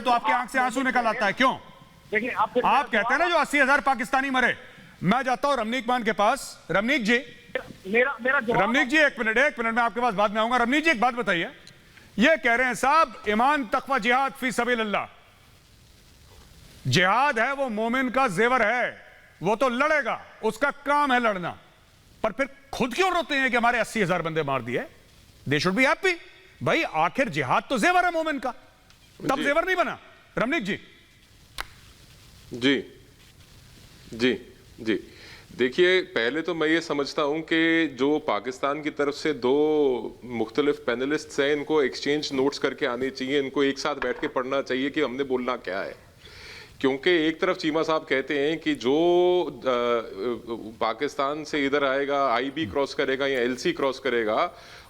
तो आपके आंख से आंसू निकल आता है, क्यों? देखिए आप कहते हैं ना जो 80,000 पाकिस्तानी मरे। मैं जाता हूं रमनीक मान के पास। रमनीक जी, मेरा रमनीक जी एक मिनट मैं आपके पास बाद में आऊंगा। रमनीक जी एक बात बताइए, ये कह रहे हैं साहब ईमान तकवा जिहाद फी सबीलिल्लाह, जिहाद है वो मोमिन का जेवर है, वो तो लड़ेगा, उसका काम है लड़ना, पर फिर खुद क्यों रोते हैं कि हमारे 80,000 बंदे मार दिए? दे शुड बी हैप्पी भाई, आखिर जिहाद तो जेवर है मोमिन का, तब जेवर नहीं बना। रमनीक जी जी जी जी देखिए, पहले तो मैं ये समझता हूं कि जो पाकिस्तान की तरफ से दो मुख्तलिफ पैनलिस्ट्स हैं, इनको एक्सचेंज नोट्स करके आने चाहिए, इनको एक साथ बैठ के पढ़ना चाहिए कि हमने बोलना क्या है। क्योंकि एक तरफ चीमा साहब कहते हैं कि जो पाकिस्तान से इधर आएगा, आईबी क्रॉस करेगा या एलसी क्रॉस करेगा,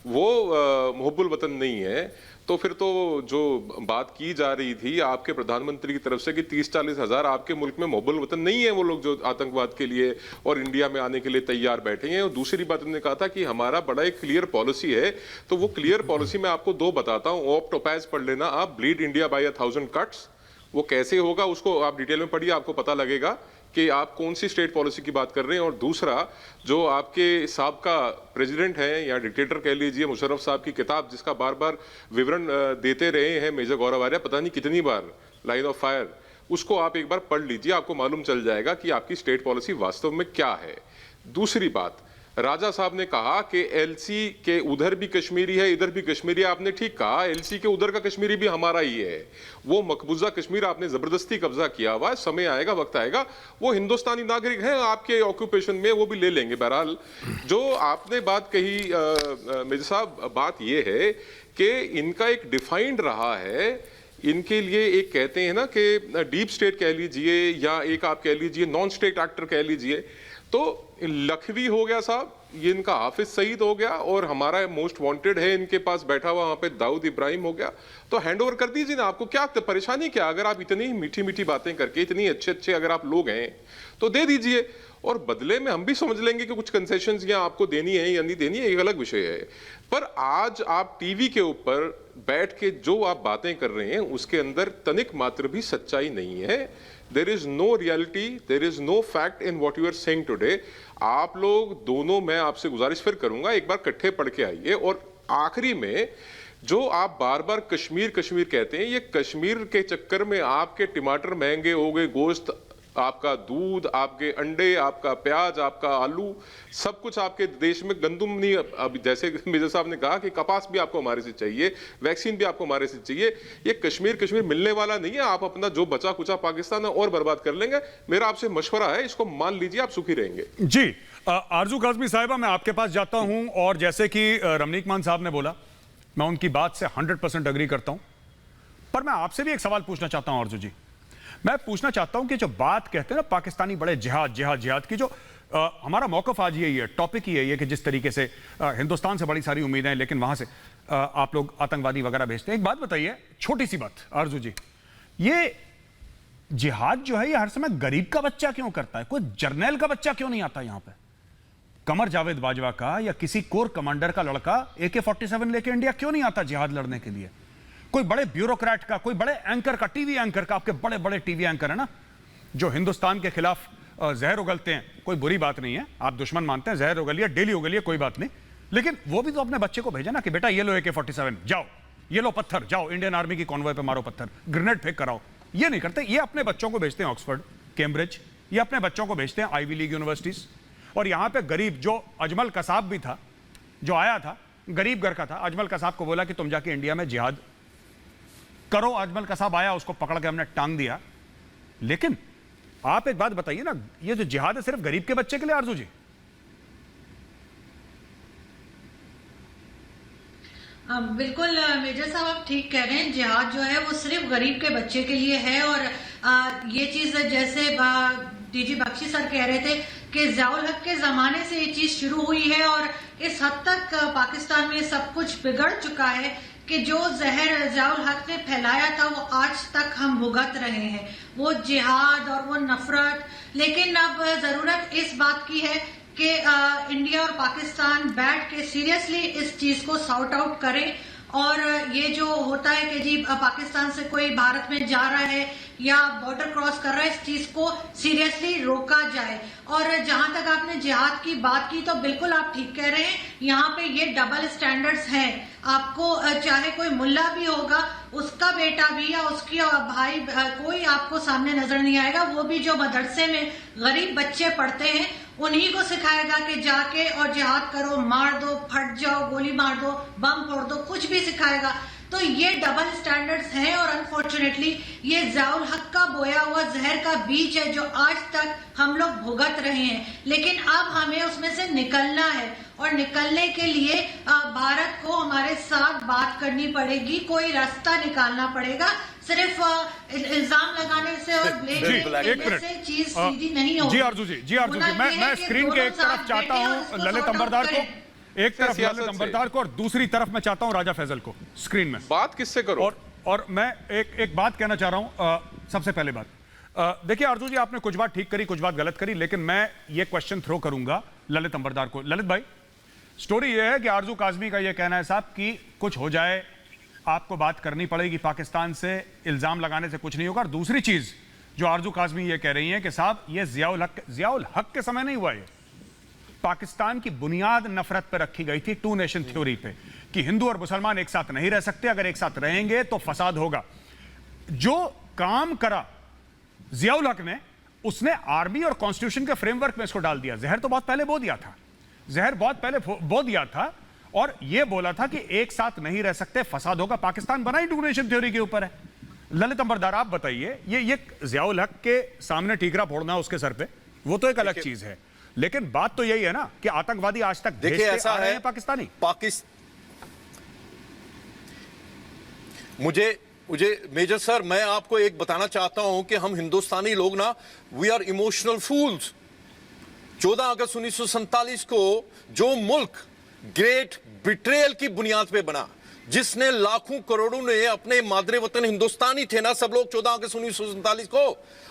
वो मुहब्बुल वतन नहीं है। तो फिर तो जो बात की जा रही थी आपके प्रधानमंत्री की तरफ से कि 30-40 हज़ार आपके मुल्क में मुहब्बुल वतन नहीं है, वो लोग जो आतंकवाद के लिए और इंडिया में आने के लिए तैयार बैठे हैं। और दूसरी बात उन्होंने कहा था कि हमारा बड़ा एक क्लियर पॉलिसी है, तो वो क्लियर पॉलिसी मैं आपको दो बताता हूँ। ऑप्ट ओपैज पढ़ लेना आप, ब्लीड इंडिया बाय 1000 कट्स। वो कैसे होगा उसको आप डिटेल में पढ़िए, आपको पता लगेगा कि आप कौन सी स्टेट पॉलिसी की बात कर रहे हैं। और दूसरा, जो आपके साबका प्रेसिडेंट हैं या डिक्टेटर कह लीजिए, मुशर्रफ साहब की किताब जिसका बार बार विवरण देते रहे हैं मेजर गौरव आर्या, पता नहीं कितनी बार, लाइन ऑफ फायर, उसको आप एक बार पढ़ लीजिए, आपको मालूम चल जाएगा कि आपकी स्टेट पॉलिसी वास्तव में क्या है। दूसरी बात, राजा साहब ने कहा कि एलसी के उधर भी कश्मीरी है, इधर भी कश्मीरी है। आपने ठीक कहा, एलसी के उधर का कश्मीरी भी हमारा ही है। वो मकबूजा कश्मीर आपने जबरदस्ती कब्जा किया हुआ है, समय आएगा, वक्त आएगा, वो हिंदुस्तानी नागरिक हैं आपके ऑक्यूपेशन में, वो भी ले लेंगे। बहरहाल जो आपने बात कही मेजर साहब, बात ये है कि इनका एक डिफाइंड रहा है, इनके लिए एक कहते हैं ना कि डीप स्टेट कह लीजिए या एक आप कह लीजिए नॉन स्टेट एक्टर कह लीजिए। तो लखवी हो गया साहब, ये इनका हाफिज सईद हो गया, और हमारा मोस्ट वांटेड है इनके पास बैठा हुआ वहां पे दाऊद इब्राहिम हो गया। तो हैंड ओवर कर दीजिए ना, आपको क्या परेशानी क्या? अगर आप इतनी मीठी मीठी बातें करके इतनी अच्छे अगर आप लोग हैं तो दे दीजिए, और बदले में हम भी समझ लेंगे कि कुछ कंसेशंस या आपको देनी है या नहीं देनी है, एक अलग विषय है। पर आज आप टीवी के ऊपर बैठ के जो आप बातें कर रहे हैं उसके अंदर तनिक मात्र भी सच्चाई नहीं है। There is no reality, there is no fact in what you are saying today. आप लोग दोनों, मैं आपसे गुजारिश फिर करूंगा, एक बार इकट्ठे पढ़ के आइए। और आखिरी में जो आप बार बार कश्मीर कश्मीर कहते हैं, ये कश्मीर के चक्कर में आपके टमाटर महंगे हो गए, गोश्त, आपका दूध, आपके अंडे, आपका प्याज, आपका आलू, सब कुछ आपके देश में, गंदुम नहीं। अब जैसे मेजर साहब ने कहा कि कपास भी आपको हमारे से चाहिए, वैक्सीन भी आपको हमारे से चाहिए। ये कश्मीर मिलने वाला नहीं है। आप अपना जो बचा कुचा पाकिस्तान है और बर्बाद कर लेंगे। मेरा आपसे मशवरा है, इसको मान लीजिए, आप सुखी रहेंगे। जी आरजू काज़मी साहिबा, मैं आपके पास जाता हूं, और जैसे कि रमनीक मान साहब ने बोला, मैं उनकी बात से 100% अग्री करता हूं, पर मैं आपसे भी एक सवाल पूछना चाहता हूं। आरजू जी, मैं पूछना चाहता हूं कि जो बात कहते हैं ना पाकिस्तानी बड़े जिहाद की, जो हमारा मौकफ आज यही है, टॉपिक ही यही है कि जिस तरीके से हिंदुस्तान से बड़ी सारी उम्मीदें हैं, लेकिन वहां से आप लोग आतंकवादी वगैरह भेजते हैं। एक बात बताइए, छोटी सी बात आरजू जी, ये जिहाद जो है ये हर समय गरीब का बच्चा क्यों करता है? कोई जर्नैल का बच्चा क्यों नहीं आता यहां पे? कमर जावेद बाजवा का या किसी कोर कमांडर का लड़का AK-47 लेके इंडिया क्यों नहीं आता जिहाद लड़ने के लिए? कोई बड़े ब्यूरोक्रेट का, कोई बड़े एंकर का, टीवी एंकर का, आपके बड़े बड़े टीवी एंकर है ना, जो हिंदुस्तान के खिलाफ जहर उगलते हैं, कोई बुरी बात नहीं है, आप दुश्मन मानते हैं, जहर उगलिए, डेली उगलिए, कोई बात नहीं, लेकिन वो भी तो अपने बच्चे को भेजा ना कि बेटा ये लो AK-47, जाओ, ये लो पत्थर, जाओ इंडियन आर्मी की कॉन्वॉय पे मारो पत्थर, ग्रेनेड फेंक कराओ। ये नहीं करते। ये अपने बच्चों को भेजते हैं ऑक्सफोर्ड, कैम्ब्रिज, ये अपने बच्चों को भेजते हैं आईवी लीग यूनिवर्सिटीज। और यहां पे गरीब, जो अजमल कसाब भी था, जो आया था, गरीब घर का था, अजमल कसाब को बोला कि तुम जाके इंडिया में जिहाद करो। अजमल कसाब आया, उसको पकड़ के हमने टांग दिया। लेकिन आप एक बात बताइए ना, ये जो जिहाद है सिर्फ गरीब के बच्चे के लिए? आरजू जी, बिल्कुल मेजर साहब आप ठीक कह रहे हैं, जिहाद जो है वो सिर्फ गरीब के बच्चे के लिए है। और ये चीज जैसे डीजी बख्शी सर कह रहे थे कि ज़ियाउल हक के जमाने से ये चीज शुरू हुई है, और इस हद तक पाकिस्तान में सब कुछ बिगड़ चुका है कि जो जहर ज़ियाउल हक ने फैलाया था वो आज तक हम भुगत रहे हैं, वो जिहाद और वो नफरत। लेकिन अब जरूरत इस बात की है कि इंडिया और पाकिस्तान बैठ के सीरियसली इस चीज को सॉर्ट आउट करें और ये जो होता है कि जी पाकिस्तान से कोई भारत में जा रहा है या बॉर्डर क्रॉस कर रहा है, इस चीज को सीरियसली रोका जाए। और जहां तक आपने जिहाद की बात की तो बिल्कुल आप ठीक कह रहे हैं, यहाँ पे ये डबल स्टैंडर्ड्स हैं। आपको चाहे कोई मुल्ला भी होगा, उसका बेटा भी या उसकी भाई कोई आपको सामने नजर नहीं आएगा। वो भी जो मदरसे में गरीब बच्चे पढ़ते हैं उन्हीं को सिखाएगा कि जाके और जिहाद करो, मार दो, फट जाओ, गोली मार दो, बम फोड़ दो, कुछ भी सिखाएगा। तो ये डबल स्टैंडर्ड्स हैं और अनफॉर्चुनेटली ये ज़ियाउल हक का बोया हुआ जहर का बीज है जो आज तक हम लोग भुगत रहे हैं। लेकिन अब हमें उसमें से निकलना है और निकलने के लिए भारत को हमारे साथ बात करनी पड़ेगी, कोई रास्ता निकालना पड़ेगा। सिर्फ इल्जाम लगाने से और ब्लेम से चीज सीधी नहीं होगी। जी आरजू जी मैं स्क्रीन के एक तरफ चाहता हूं ललित अंबरदार को, एक तरफ ललित अंबरदार को और दूसरी तरफ मैं चाहता हूं राजा फैजल को स्क्रीन में। बात किससे करो? और मैं एक बात कहना चाह रहा हूं। सबसे पहले बात देखिए आरजू जी, आपने कुछ बात ठीक करी, कुछ बात गलत करी, लेकिन मैं ये क्वेश्चन थ्रो करूंगा ललित अंबरदार को। ललित भाई, स्टोरी ये है कि आरजू काज़मी का ये कहना है साहब कि कुछ हो जाए आपको बात करनी पड़ेगी पाकिस्तान से, इल्जाम लगाने से कुछ नहीं होगा। और दूसरी चीज जो आरजू काज़मी ये कह रही है कि साहब ये ज़ियाउल हक के समय नहीं हुआ, ये पाकिस्तान की बुनियाद नफरत पर रखी गई थी, टू नेशन थ्योरी पे, कि हिंदू और मुसलमान एक साथ नहीं रह सकते, अगर एक साथ रहेंगे तो फसाद होगा। जो काम करा ज़ियाउल हक ने, उसने आर्मी और कॉन्स्टिट्यूशन के फ्रेमवर्क में इसको डाल दिया। जहर तो बहुत पहले बो दिया था, जहर बहुत पहले बो दिया था और यह बोला था कि एक साथ नहीं रह सकते, फसाद होगा। पाकिस्तान बना ही टू नेशन थ्योरी के ऊपर है। ललित अंबरदार आप बताइए, ये ज़ियाउल हक के सामने ठीकरा फोड़ना उसके सर पे, वो तो एक अलग चीज है, लेकिन बात तो यही है ना कि आतंकवादी आज तक देखिए ऐसा है पाकिस्तानी। मुझे मेजर सर, मैं आपको एक बताना चाहता हूं कि हम हिंदुस्तानी लोग ना, वी आर इमोशनल फूल्स। 14 अगस्त 1947 को जो मुल्क ग्रेट बिट्रेयल की बुनियाद पे बना, जिसने लाखों करोड़ों ने अपने मादरे वतन, हिंदुस्तानी थे ना सब लोग, 14 अगस्त 1947 को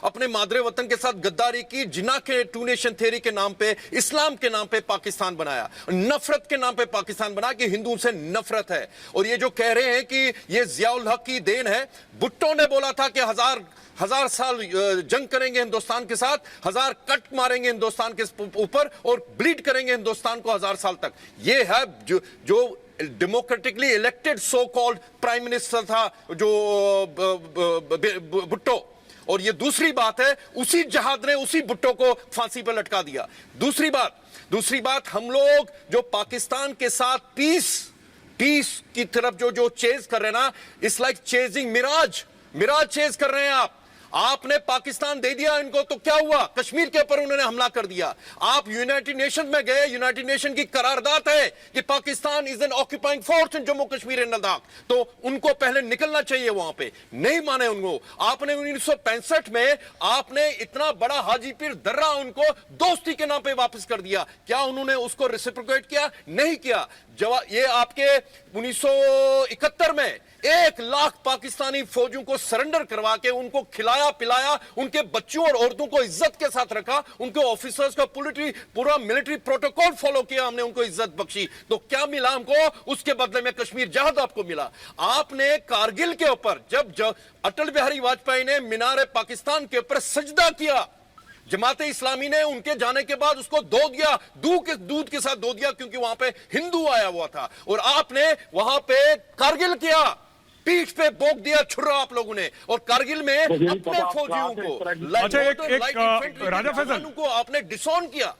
अपने मादरे वतन के साथ गद्दारी की, जिना के टू नेशन थ्योरी के नाम पे, इस्लाम के नाम पे पाकिस्तान बनाया, नफरत के नाम पे पाकिस्तान बना कि हिंदुओं से नफरत है। और ये जो कह रहे हैं कि ये ज़ियाउल हक की देन है, भुट्टो ने बोला था कि हजार साल जंग करेंगे हिंदुस्तान के साथ, 1000 कट मारेंगे हिंदुस्तान के ऊपर और ब्लीड करेंगे हिंदुस्तान को 1000 साल तक। ये है जो democratically elected so called prime minister था जो भुट्टो। और ये दूसरी बात है, उसी जहाद ने उसी भुट्टो को फांसी पर लटका दिया। दूसरी बात हम लोग जो पाकिस्तान के साथ पीस की तरफ जो चेज कर रहे हैं ना, it's like chasing mirage chase कर रहे हैं आपने पाकिस्तान दे दिया इनको, तो क्या हुआ? कश्मीर के ऊपर उन्होंने हमला कर दिया। आप यूनाइटेड नेशन में गए, यूनाइटेड नेशन की करारदाद है कि Pakistan is an occupying force in Jammu Kashmir and Ladakh, तो उनको पहले निकलना चाहिए वहां पे। नहीं माने उनको। आपने 1965 में आपने इतना बड़ा हाजीपीर दर्रा उनको दोस्ती के नाम पे वापस कर दिया। क्या उन्होंने उसको रेसिप्रोकेट किया? नहीं किया। ये आपके 1971 में 1 लाख पाकिस्तानी फौजियों को सरेंडर करवा के उनको खिलाया पिलाया, उनके बच्चों और औरतों को इज्जत के साथ रखा, उनके ऑफिसर्स का पूरा मिलिट्री प्रोटोकॉल फॉलो किया, हमने उनको इज्जत बख्शी। तो क्या मिला हमको? उसके बदले में कश्मीर जहाद आपको मिला। आपने कारगिल के ऊपर जब अटल बिहारी वाजपेयी ने मीनार पाकिस्तान के ऊपर सजदा किया, जमाते इस्लामी ने उनके जाने के बाद उसको धो दिया, दूध के साथ धो दिया, क्योंकि वहां पे हिंदू आया हुआ था। और आपने वहां पे कारगिल किया, पीठ पे बोक दिया छुरा आप लोगों ने, और कारगिल में अपने फौजियों को, राजा फैजल को आपने डिसऑन किया,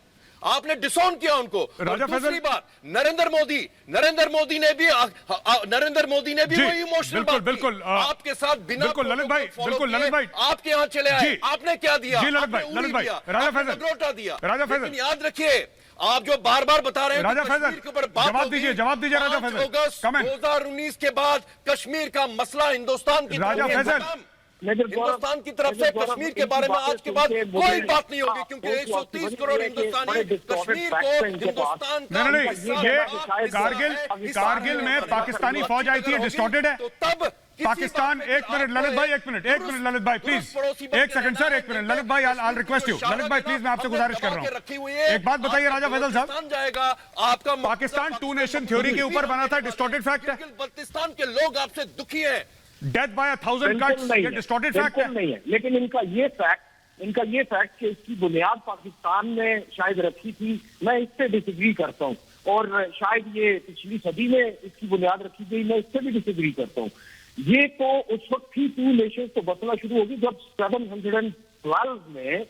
उनको। राजा फैजल, दूसरी बात, नरेंद्र मोदी ने भी वही इमोशनल बात बिल्कुल आपके साथ बिना ललित भाई आपके यहाँ चले आए, आपने क्या दिया? ललित भाई राजा फैजल दिया। राजा फैजल, याद रखिए, आप जो बार बता रहे हैं राजा फैजल, जवाब दीजिए राजा फैजल। 2019 के बाद कश्मीर का मसला हिंदुस्तान की राजा फैजल, हिंदुस्तान की तरफ से कश्मीर के बारे में आज के बाद कोई बात नहीं होगी, क्योंकि 130 करोड़ हिंदुस्तानी कश्मीर को हिंदुस्तान का नहीं, ये कारगिल में पाकिस्तानी फौज आई थी, डिस्टॉर्टेड है। तो तब पाकिस्तान, एक मिनट ललित भाई, एक मिनट ललित भाई प्लीज, एक सेकंड सर, एक मिनट ललित भाई, आई रिक्वेस्ट यू ललित भाई प्लीज, मैं आपसे गुजारिश कर रहा हूं, एक बात बताइए राजा फैसल साहब, जाएगा आपका पाकिस्तान टू नेशन थ्योरी के ऊपर बना था, डिस्टॉर्टेड फैक्ट है। बल्तिस्तान के लोग आपसे दुखी हैं, डेथ बाय 1000 कट्स, ये डिस्टॉर्टेड फैक्ट है। नहीं है, लेकिन इनका ये फैक्ट कि इसकी बुनियाद पाकिस्तान ने शायद रखी थी, मैं इससे डिसएग्री करता हूं, और शायद ये पिछली सदी में इसकी बुनियाद रखी गई, मैं इससे भी डिसएग्री करता हूं। ये तो उस वक्त ही टू नेशंस तो बसना शुरू होगी जब 712 में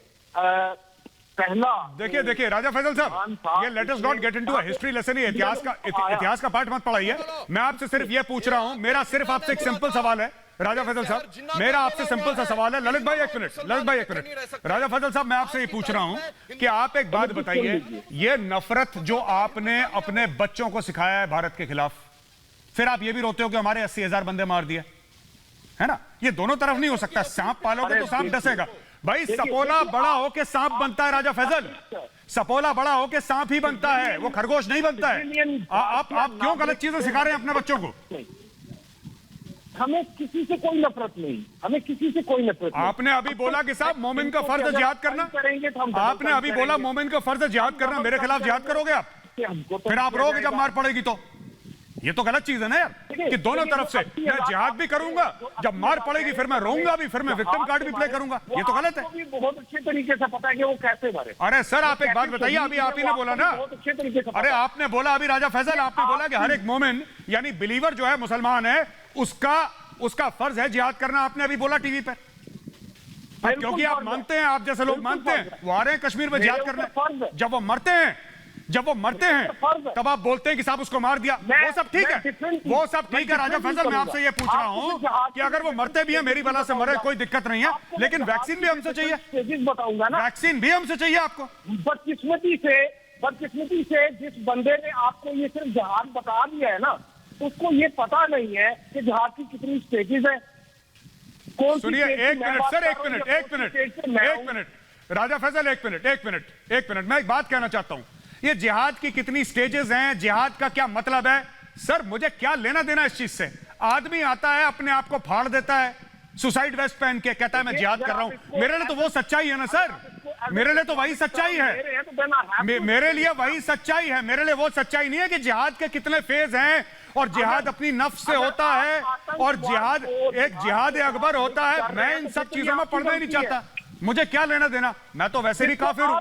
पहला। देखिए राजा फैसल साहब, ये let us not get into a history lesson, ये इतिहास का पाठ मत पढ़ाइए। मैं आपसे सिर्फ ये पूछ रहा हूं, मेरा सिर्फ आपसे एक सिंपल सवाल है राजा फैसल साहब, मेरा आपसे सिंपल सा सवाल है। ललित भाई एक मिनट, राजा फैसल साहब, मैं आपसे ये पूछ रहा हूं कि आप एक बात बताइए, ये नफरत जो आपने अपने बच्चों को सिखाया है भारत के खिलाफ, फिर आप ये भी रोते हो कि हमारे 80,000 बंदे मार दिए, है ना? ये दोनों तरफ नहीं हो सकता। सांप पालोगे तो सांप डसेगा भाई। सपोला बड़ा हो के सांप बनता है राजा फैसल, सपोला बड़ा हो के सांप ही बनता है, वो खरगोश नहीं बनता है। आप क्यों गलत चीजें सिखा रहे हैं अपने बच्चों को? हमें किसी से कोई नफरत नहीं, हमें किसी से कोई नफरत नहीं। आपने अभी बोला कि साहब मोमिन का फर्ज है जिहाद करना, आपने अभी बोला मोमिन का फर्ज है जिहाद करना, मेरे खिलाफ जिहाद करोगे आप? फिर आप रोगे जब मार पड़ेगी तो? ये तो गलत चीज है ना यार, कि दोनों तरफ से मैं जिहाद भी करूंगा, जब मार पड़ेगी फिर मैं रोऊंगा भी, फिर मैं विक्टिम कार्ड भी प्ले करूंगा, ये तो गलत है। बहुत अच्छे तरीके से पता है कि वो कैसे मारे। अरे सर आप एक बात बताइए, अभी आप ही ने बोला ना, अरे आपने बोला अभी राजा फैसल, आपने बोला कि हर एक मोमिन यानी बिलीवर जो है, मुसलमान है, उसका फर्ज है जिहाद करना, आपने अभी बोला टीवी पर, क्योंकि आप मानते हैं, आप जैसे लोग मानते हैं, वो आ रहे हैं कश्मीर में जिहाद करने, जब वो मरते हैं तब आप बोलते हैं कि साहब उसको मार दिया। वो सब ठीक है राजा फैसल, मैं आपसे ये पूछ रहा हूं कि अगर वो मरते भी हैं, मेरी बला से मरे, कोई दिक्कत नहीं है, लेकिन वैक्सीन भी हमसे चाहिए, बताऊंगा ना, वैक्सीन भी हमसे चाहिए आपको। बदकिस्मती से जिस बंदे ने आपको ये सिर्फ जहाज बता दिया है ना, उसको ये पता नहीं है कि जहाज की कितनी स्टेजेस है। सुनिए एक मिनट सर, एक मिनट राजा फैसल, एक मिनट, मैं एक बात कहना चाहता हूं, ये जिहाद की कितनी स्टेजेस हैं, जिहाद का क्या मतलब है? सर मुझे क्या लेना देना इस चीज से? आदमी आता है अपने आप को फाड़ देता है सुसाइड वेस्ट पहन के, कहता है मैं जिहाद कर रहा हूं। मेरे लिए तो वो सच्चाई है ना सर, मेरे लिए तो वही सच्चाई है, मेरे लिए वही सच्चाई है, मेरे लिए वो सच्चाई नहीं है कि जिहाद के कितने फेज हैं, और जिहाद अपनी नफ्स से होता है, और जिहाद एक जिहाद अकबर होता है। मैं इन सब चीजों में पढ़ना ही नहीं चाहता, मुझे क्या लेना देना, मैं तो वैसे भी काफिर हूं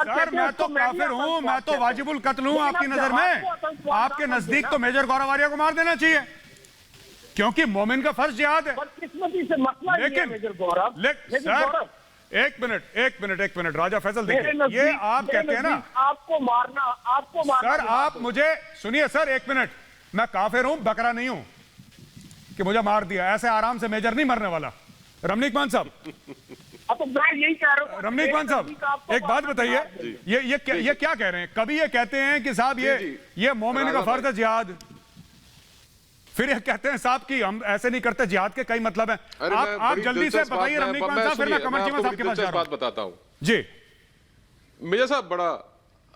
सर, मैं तो काफिर हूं, मैं तो वाजिबुल कत्ल हूं आपकी नजर में। आपके नजदीक तो मेजर गौरव आर्या को मार देना चाहिए, क्योंकि मोमिन का फर्ज जिहाद है। लेकिन सर एक मिनट राजा फैसल, देखिए ये आप कहते हैं ना आपको मारना सर, आप मुझे सुनिए सर, एक मिनट, मैं काफिर हूं, बकरा नहीं हूं कि मुझे मार दिया, ऐसे आराम से मेजर नहीं मरने वाला। रमनीक मान साहब, तो मैं यही कह रहा हूं, रमनीक मान साहब एक बात बताइए, ये क्या कह रहे हैं? कभी ये कहते हैं कि साहब ये मोमिन का फर्ज है जिहाद, फिर ये कहते हैं साहब कि हम ऐसे नहीं करते, जिहाद के कई मतलब है। आप जल्दी से बताइए रमनीक मान साहब, फिर मैं कमर चीमा साहब के पास जा रहा हूं। बताता हूं जी मेजर साहब,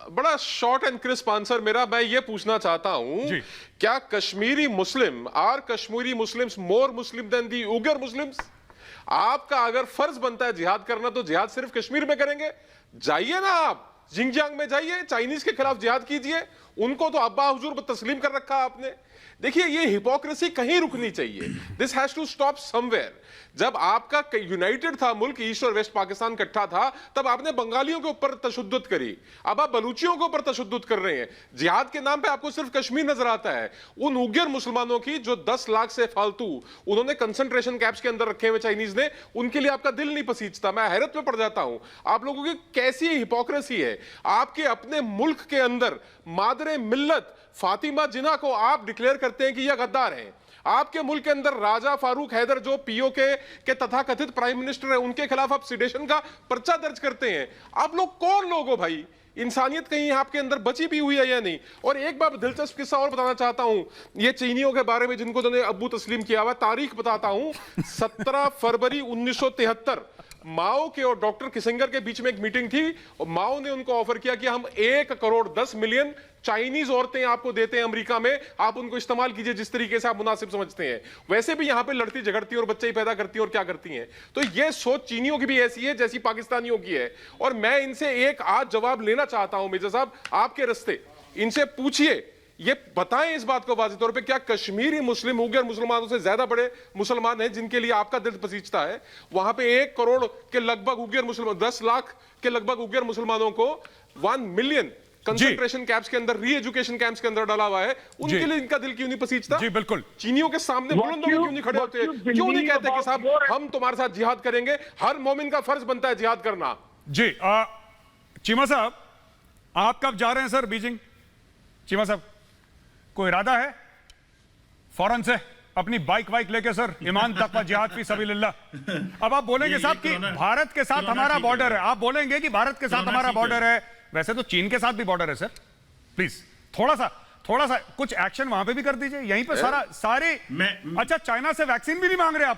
बड़ा शॉर्ट एंड क्रिस्प आंसर मेरा, मैं ये पूछना चाहता हूं, क्या Kashmiri Muslim are Kashmiri Muslims more Muslim than the other Muslims? आपका अगर फर्ज बनता है जिहाद करना, तो जिहाद सिर्फ कश्मीर में करेंगे? जाइए ना आप जिंगजियांग में जाइए, चाइनीज के खिलाफ जिहाद कीजिए, उनको तो अब्बा हुजूर तस्लीम कर रखा आपने। देखिए ये हिपोक्रेसी कहीं रुकनी चाहिए, this has to stop somewhere. जब आपका यूनाइटेड था मुल्क, ईस्ट और वेस्ट पाकिस्तान इकट्ठा था, तब आपने बंगालियों के ऊपर तशद्दुद करी, अब आप बलूचियों के ऊपर तशद्दुद कर रहे हैं। जिहाद के नाम पे आपको सिर्फ कश्मीर नजर आता है। उन उग्र मुसलमानों की जो 10 लाख से फालतू उन्होंने कंसंट्रेशन कैंप्स के अंदर रखे हुए चाइनीज ने, उनके लिए आपका दिल नहीं पसीजता। मैं हैरत में पड़ जाता हूं आप लोगों की कैसी हिपोक्रेसी है। आपके अपने मुल्क के अंदर मादरे मिल्लत फातिमा जिन्ना को आप डिक्लेयर करते हैं कि यह गद्दार हैं। आपके मुल्क के अंदर राजा फारूक हैदर जो पीओके के तथाकथित प्राइम मिनिस्टर हैं, उनके खिलाफ आप सिडेशन का पर्चा दर्ज करते हैं। आप लोग कौन लोग हो भाई? इंसानियत कहीं आपके अंदर बची भी हुई है या नहीं। और एक बार दिलचस्प किस्सा और बताना चाहता हूं, ये चीनियों के बारे में जिनको उन्होंने अब्बू तस्लीम किया हुआ, तारीख बताता हूं, 17 फरवरी 1973 माओ के और डॉक्टर किसिंगर के बीच में एक मीटिंग थी और माओ ने उनको ऑफर किया कि हम 1 करोड़ 10 मिलियन चाइनीज औरतें आपको देते हैं अमेरिका में, आप उनको इस्तेमाल कीजिए जिस तरीके से आप मुनासिब समझते हैं। वैसे भी यहां पे लड़ती झगड़ती और बच्चे ही पैदा करती हैं और क्या करती हैं। तो ये सोच चीनियों की भी ऐसी है जैसी पाकिस्तानियों की है। और मैं इनसे एक आज जवाब लेना चाहता हूं मेजर साहब, आपके रस्ते इनसे पूछिए, ये बताएं इस बात को वाज़ेह तौर पे, क्या कश्मीरी मुस्लिम उग्र मुसलमानों से ज्यादा बड़े मुसलमान हैं जिनके लिए आपका दिल पसीजता है? वहां पे 1 करोड़ के लगभग उग्र मुसलमान, 10 लाख के लगभग उग्र मुसलमानों को 1 मिलियन कंसंट्रेशन कैंप्स के अंदर, री एजुकेशन कैंप्स के अंदर डाला हुआ है। उनके लिए इनका दिल क्यों नहीं पसीजता? जी बिल्कुल। चीनियों के सामने बुलंद होकर क्यों नहीं खड़े होते? क्यों नहीं कहते कि साहब हम तुम्हारे साथ जिहाद करेंगे? हर मोमिन का फर्ज बनता है जिहाद करना। जी चीमा साहब, आप कब जा रहे हैं सर बीजिंग? चीमा साहब, कोई इरादा है फौरन से अपनी बाइक वाइक लेके सर, ईमान तकवा जिहाद फी सबीलिल्लाह? अब आप बोलेंगे साहब कि भारत के साथ हमारा बॉर्डर है, आप बोलेंगे कि भारत के साथ हमारा बॉर्डर है, वैसे तो चीन के साथ भी बॉर्डर है सर। प्लीज थोड़ा सा कुछ एक्शन वहां पे भी कर दीजिए, यहीं पे सारे। अच्छा, चाइना से वैक्सीन भी नहीं मांग रहे आप?